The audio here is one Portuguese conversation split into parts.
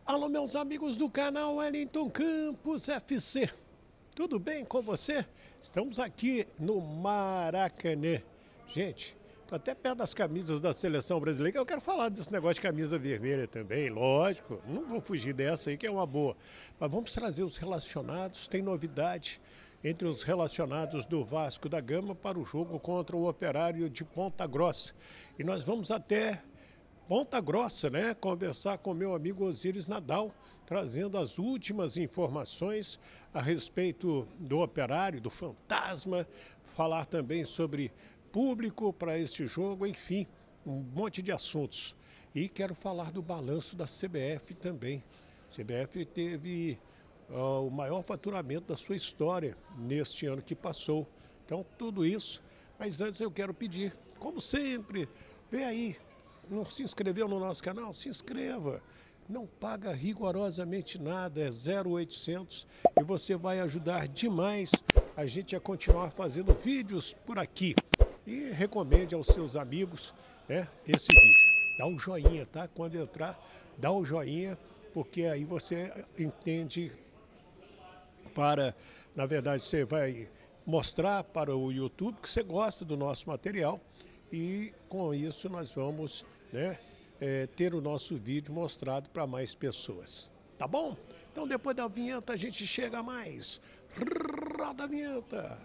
Alô, meus amigos do canal Wellington Campos FC. Tudo bem com você? Estamos aqui no Maracanã. Gente, tô até perto das camisas da seleção brasileira. Eu quero falar desse negócio de camisa vermelha também, lógico. Não vou fugir dessa aí, que é uma boa. Mas vamos trazer os relacionados. Tem novidade entre os relacionados do Vasco da Gama para o jogo contra o Operário de Ponta Grossa. E nós vamos até Ponta Grossa, né? Conversar com meu amigo Osíris Nadal, trazendo as últimas informações a respeito do Operário, do Fantasma, falar também sobre público para este jogo, enfim, um monte de assuntos. E quero falar do balanço da CBF também. A CBF teve o maior faturamento da sua história neste ano que passou. Então, tudo isso. Mas antes eu quero pedir, como sempre, vem aí. Não se inscreveu no nosso canal? Se inscreva. Não paga rigorosamente nada, é 0800 e você vai ajudar demais a gente a continuar fazendo vídeos por aqui. E recomende aos seus amigos, né, esse vídeo. Dá um joinha, tá? Quando entrar, dá um joinha, porque aí você entende na verdade, você vai mostrar para o YouTube que você gosta do nosso material. E com isso nós vamos, né, ter o nosso vídeo mostrado para mais pessoas. Tá bom? Então depois da vinheta a gente chega a mais. Roda a vinheta!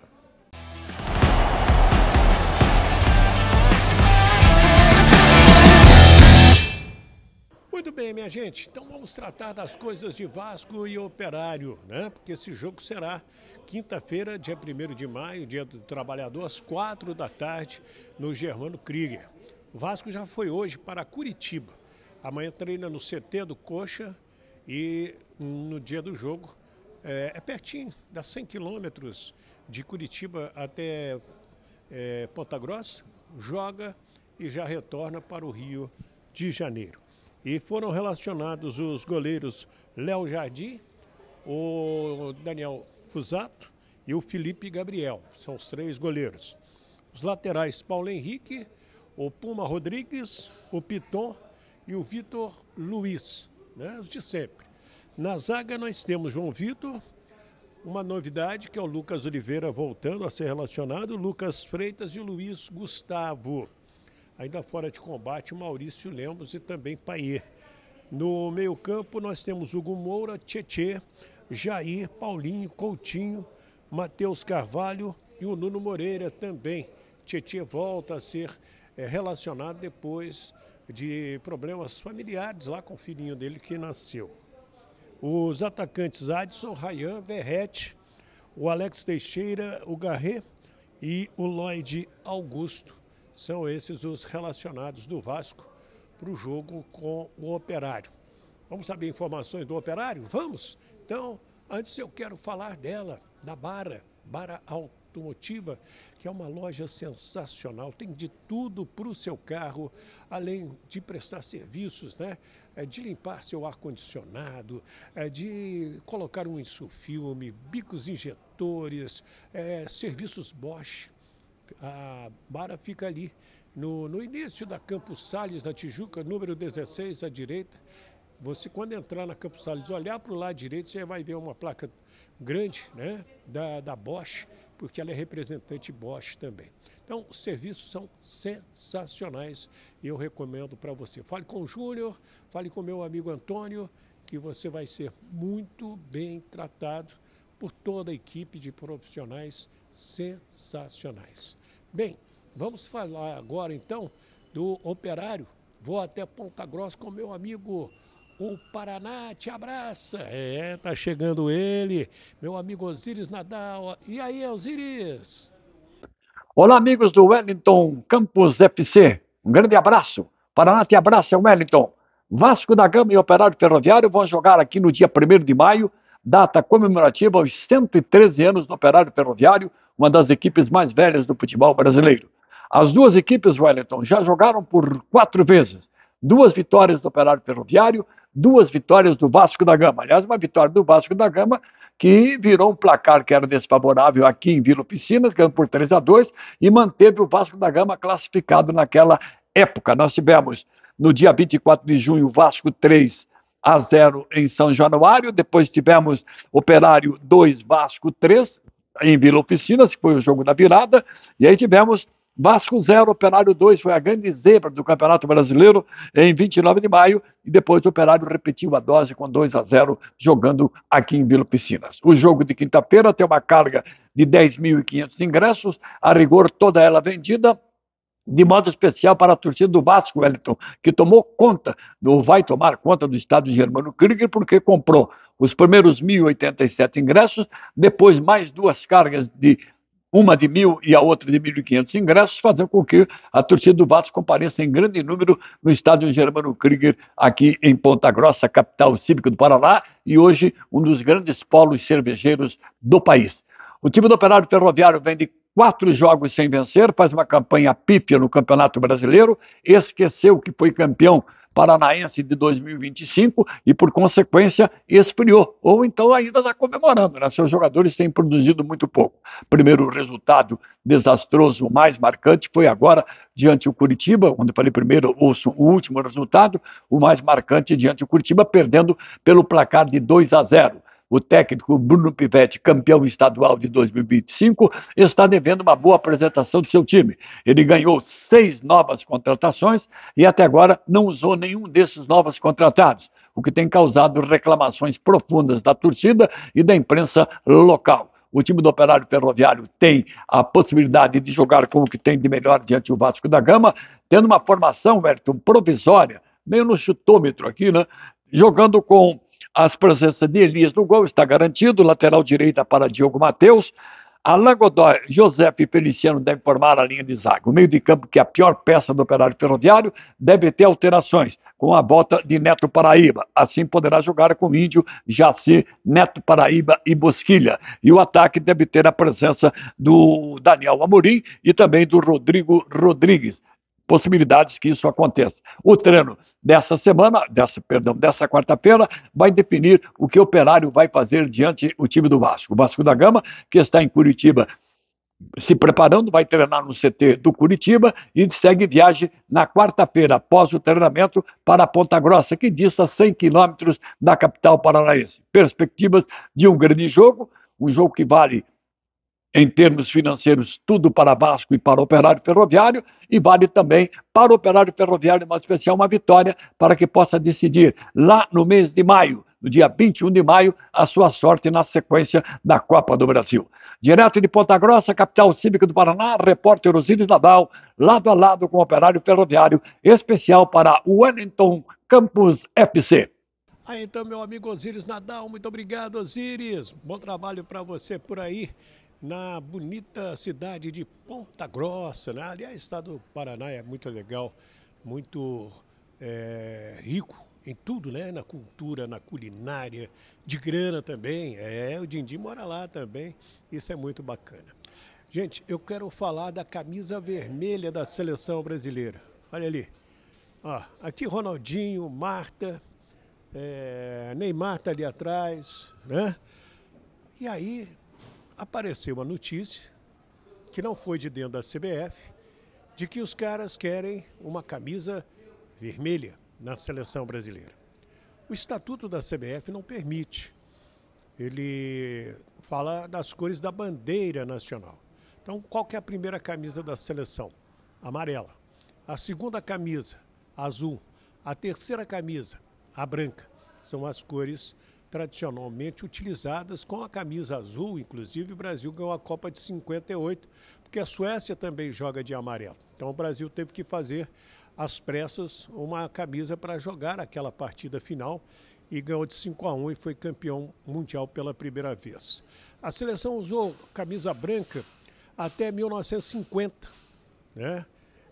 Muito bem, minha gente. Então vamos tratar das coisas de Vasco e Operário, né? Porque esse jogo será quinta-feira, dia 1º de maio, dia do trabalhador, às 4 da tarde, no Germano Krieger. O Vasco já foi hoje para Curitiba. Amanhã treina no CT do Coxa e no dia do jogo é pertinho, dá 100 quilômetros de Curitiba até Ponta Grossa, joga e já retorna para o Rio de Janeiro. E foram relacionados os goleiros Léo Jardim, o Daniel Fusato e o Felipe Gabriel. São os 3 goleiros. Os laterais Paulo Henrique, o Puma Rodrigues, o Piton e o Vitor Luiz, né? Os de sempre. Na zaga nós temos João Vitor, uma novidade que é o Lucas Oliveira voltando a ser relacionado, o Lucas Freitas e o Luiz Gustavo. Ainda fora de combate, o Maurício Lemos e também Paier. No meio-campo, nós temos Hugo Moura, Tietê, Jair, Paulinho, Coutinho, Matheus Carvalho e o Nuno Moreira também. Tietê volta a ser relacionado depois de problemas familiares lá com o filhinho dele que nasceu. Os atacantes Adson, Rayan, Verrete, o Alex Teixeira, o Garré e o Lloyd Augusto. São esses os relacionados do Vasco para o jogo com o Operário. Vamos saber informações do Operário? Vamos? Então, antes eu quero falar dela, da Bara Automotiva, que é uma loja sensacional, tem de tudo para o seu carro, além de prestar serviços, né? De limpar seu ar-condicionado, de colocar um insufilme, bicos injetores, serviços Bosch. A Bara fica ali no início da Campos Sales, na Tijuca, número 16 à direita. Você, quando entrar na Campos Sales, olhar para o lado direito, você vai ver uma placa grande, né, da Bosch, porque ela é representante Bosch também. Então, os serviços são sensacionais e eu recomendo para você. Fale com o Júnior, fale com o meu amigo Antônio, que você vai ser muito bem tratado por toda a equipe de profissionais sensacionais. Bem, vamos falar agora então do Operário. Vou até Ponta Grossa com meu amigo, o Paraná te abraça. Tá chegando ele, meu amigo Osíris Nadal. E aí, Osíris? Olá, amigos do Wellington Campos FC. Um grande abraço. Paraná te abraça, Wellington. Vasco da Gama e Operário Ferroviário vão jogar aqui no dia 1º de maio, data comemorativa aos 113 anos do Operário Ferroviário, uma das equipes mais velhas do futebol brasileiro. As duas equipes, Wellington, já jogaram por 4 vezes. 2 vitórias do Operário Ferroviário, 2 vitórias do Vasco da Gama. Aliás, uma vitória do Vasco da Gama que virou um placar que era desfavorável aqui em Vila Oficinas, ganhando por 3-2, e manteve o Vasco da Gama classificado naquela época. Nós tivemos, no dia 24 de junho, Vasco 3, a 0 em São Januário, depois tivemos Operário 2, Vasco 3, em Vila Oficinas, que foi o jogo da virada, e aí tivemos Vasco 0, Operário 2, foi a grande zebra do Campeonato Brasileiro em 29 de maio, e depois o Operário repetiu a dose com 2-0, jogando aqui em Vila Oficinas. O jogo de quinta-feira tem uma carga de 10.500 ingressos, a rigor toda ela vendida, de modo especial para a torcida do Vasco, Wellington, que vai tomar conta do estádio Germano Krieger, porque comprou os primeiros 1.087 ingressos, depois mais duas cargas uma de 1.000 e a outra de 1.500 ingressos, fazendo com que a torcida do Vasco compareça em grande número no estádio Germano Krieger, aqui em Ponta Grossa, capital cívica do Paraná, e hoje um dos grandes polos cervejeiros do país. O time do Operário Ferroviário vem de 4 jogos sem vencer, faz uma campanha pífia no Campeonato Brasileiro, esqueceu que foi campeão paranaense de 2025 e, por consequência, esfriou. Ou então ainda está comemorando, né? Seus jogadores têm produzido muito pouco. Primeiro resultado desastroso, o mais marcante, foi agora diante do Curitiba, quando eu falei primeiro, o último resultado, o mais marcante diante do Curitiba, perdendo pelo placar de 2-0. O técnico Bruno Pivetti, campeão estadual de 2025, está devendo uma boa apresentação do seu time. Ele ganhou 6 novas contratações e até agora não usou nenhum desses novos contratados, o que tem causado reclamações profundas da torcida e da imprensa local. O time do Operário Ferroviário tem a possibilidade de jogar com o que tem de melhor diante do Vasco da Gama, tendo uma formação, Wellington, provisória, meio no chutômetro aqui, né? Jogando com as presenças de Elias no gol, está garantido, lateral direita para Diogo Matheus, Alain Godoy, José e Feliciano devem formar a linha de zaga. O meio de campo, que é a pior peça do Operário Ferroviário, deve ter alterações, com a volta de Neto Paraíba. Assim poderá jogar com Índio, Jaci, Neto Paraíba e Bosquilha. E o ataque deve ter a presença do Daniel Amorim e também do Rodrigo Rodrigues. Possibilidades que isso aconteça. O treino dessa quarta-feira, vai definir o que o Operário vai fazer diante do time do Vasco. O Vasco da Gama, que está em Curitiba se preparando, vai treinar no CT do Curitiba e segue viagem na quarta-feira, após o treinamento, para Ponta Grossa, que dista 100 quilômetros da capital paranaense. Perspectivas de um grande jogo, um jogo que vale, em termos financeiros, tudo para Vasco e para o Operário Ferroviário, e vale também para o Operário Ferroviário, em especial, uma vitória para que possa decidir lá no mês de maio, no dia 21 de maio, a sua sorte na sequência da Copa do Brasil. Direto de Ponta Grossa, capital cívica do Paraná, repórter Osíris Nadal, lado a lado com o Operário Ferroviário, especial para o Wellington Campus FC. Aí então, meu amigo Osíris Nadal, muito obrigado, Osíris. Bom trabalho para você por aí, na bonita cidade de Ponta Grossa, né? Aliás, o estado do Paraná é muito legal, muito rico em tudo, né? Na cultura, na culinária, de grana também. O Dindim mora lá também, isso é muito bacana. Gente, eu quero falar da camisa vermelha da seleção brasileira. Olha ali. Ó, aqui Ronaldinho, Marta, Neymar tá ali atrás, né? E aí apareceu uma notícia, que não foi de dentro da CBF, de que os caras querem uma camisa vermelha na seleção brasileira. O estatuto da CBF não permite. Ele fala das cores da bandeira nacional. Então, qual que é a primeira camisa da seleção? Amarela. A segunda camisa, azul. A terceira camisa, a branca. São as cores tradicionalmente utilizadas. Com a camisa azul, inclusive, o Brasil ganhou a Copa de 58, porque a Suécia também joga de amarelo. Então o Brasil teve que fazer às pressas uma camisa para jogar aquela partida final e ganhou de 5-1 e foi campeão mundial pela primeira vez. A seleção usou camisa branca até 1950, né?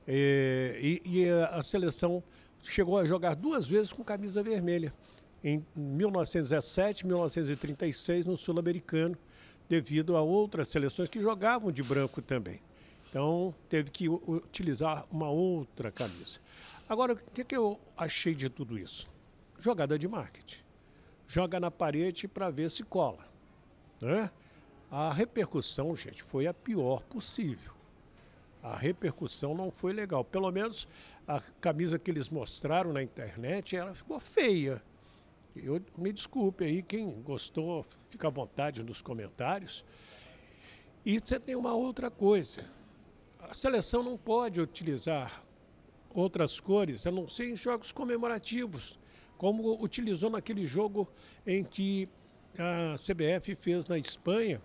E a seleção chegou a jogar 2 vezes com camisa vermelha. Em 1917 e 1936 no Sul-Americano, devido a outras seleções que jogavam de branco também. Então, teve que utilizar uma outra camisa. Agora, o que eu achei de tudo isso? Jogada de marketing. Joga na parede para ver se cola, né? A repercussão, gente, foi a pior possível. A repercussão não foi legal. Pelo menos a camisa que eles mostraram na internet, ela ficou feia. Me desculpe aí, quem gostou, fica à vontade nos comentários. E você tem uma outra coisa. A seleção não pode utilizar outras cores, a não ser em jogos comemorativos, como utilizou naquele jogo em que a CBF fez na Espanha,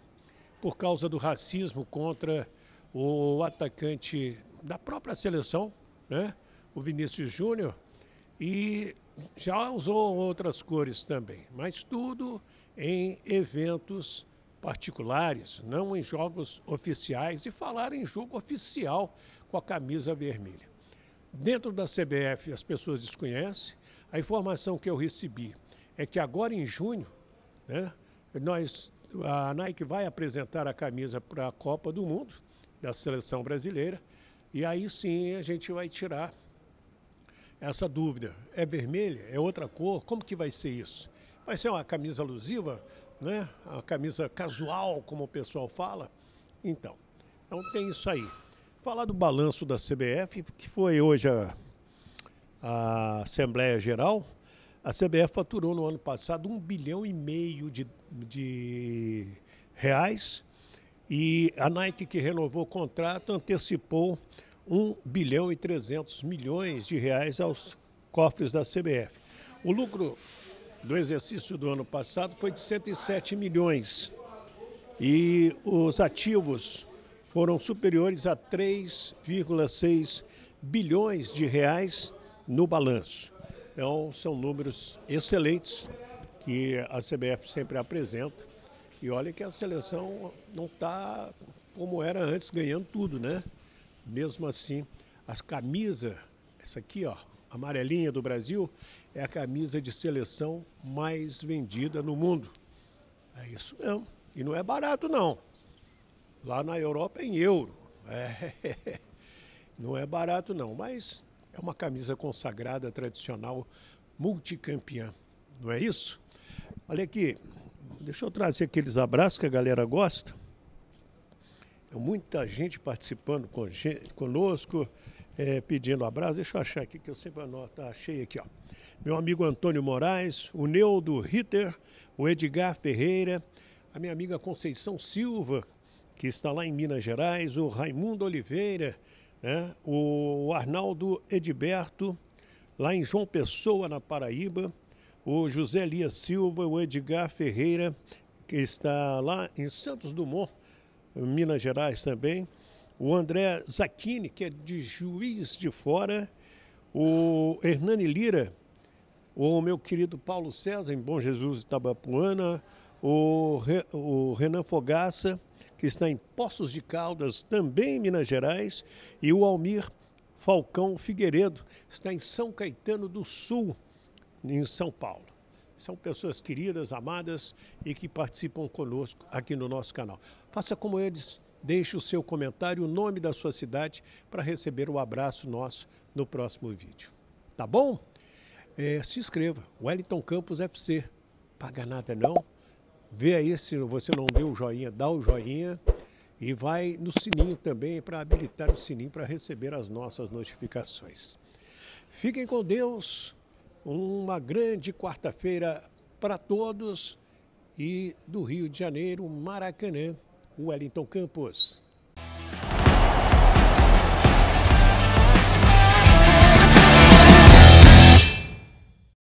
por causa do racismo contra o atacante da própria seleção, né? O Vinícius Júnior, e já usou outras cores também, mas tudo em eventos particulares, não em jogos oficiais, e falar em jogo oficial com a camisa vermelha. Dentro da CBF as pessoas desconhecem, a informação que eu recebi é que agora em junho, né, a Nike vai apresentar a camisa para a Copa do Mundo, da seleção brasileira, e aí sim a gente vai tirar essa dúvida. É vermelha? É outra cor? Como que vai ser isso? Vai ser uma camisa alusiva, né? Uma camisa casual, como o pessoal fala? Então tem isso aí. Falar do balanço da CBF, que foi hoje a Assembleia Geral. A CBF faturou no ano passado 1,5 bilhão de reais, e a Nike, que renovou o contrato, antecipou 1,3 bilhão de reais aos cofres da CBF. O lucro do exercício do ano passado foi de 107 milhões e os ativos foram superiores a 3,6 bilhões de reais no balanço. Então, são números excelentes que a CBF sempre apresenta. E olha que a seleção não está como era antes, ganhando tudo, né? Mesmo assim, as camisas, essa aqui, ó, amarelinha do Brasil, é a camisa de seleção mais vendida no mundo. É isso mesmo. E não é barato, não. Lá na Europa é em euro. Não é barato, não. Mas é uma camisa consagrada, tradicional, multicampeã. Não é isso? Olha aqui, deixa eu trazer aqueles abraços que a galera gosta. Muita gente participando conosco, pedindo abraço. Deixa eu achar aqui, que eu sempre anoto. Achei aqui, ó. Meu amigo Antônio Moraes, o Neudo Ritter, o Edgar Ferreira, a minha amiga Conceição Silva, que está lá em Minas Gerais, o Raimundo Oliveira, né? O Arnaldo Edberto, lá em João Pessoa, na Paraíba, o José Elias Silva, o Edgar Ferreira, que está lá em Santos Dumont, Minas Gerais também, o André Zacchini, que é de Juiz de Fora, o Hernani Lira, o meu querido Paulo César, em Bom Jesus, Itabapuana, o Renan Fogaça, que está em Poços de Caldas, também em Minas Gerais, e o Almir Falcão Figueiredo, está em São Caetano do Sul, em São Paulo. São pessoas queridas, amadas e que participam conosco aqui no nosso canal. Faça como eles, deixe o seu comentário, o nome da sua cidade, para receber o abraço nosso no próximo vídeo. Tá bom? Se inscreva, Wellington Campos FC. Paga nada não. Vê aí, se você não deu o joinha, dá o joinha. E vai no sininho também, para habilitar o sininho para receber as nossas notificações. Fiquem com Deus. Uma grande quarta-feira para todos, e do Rio de Janeiro, Maracanã, Wellington Campos.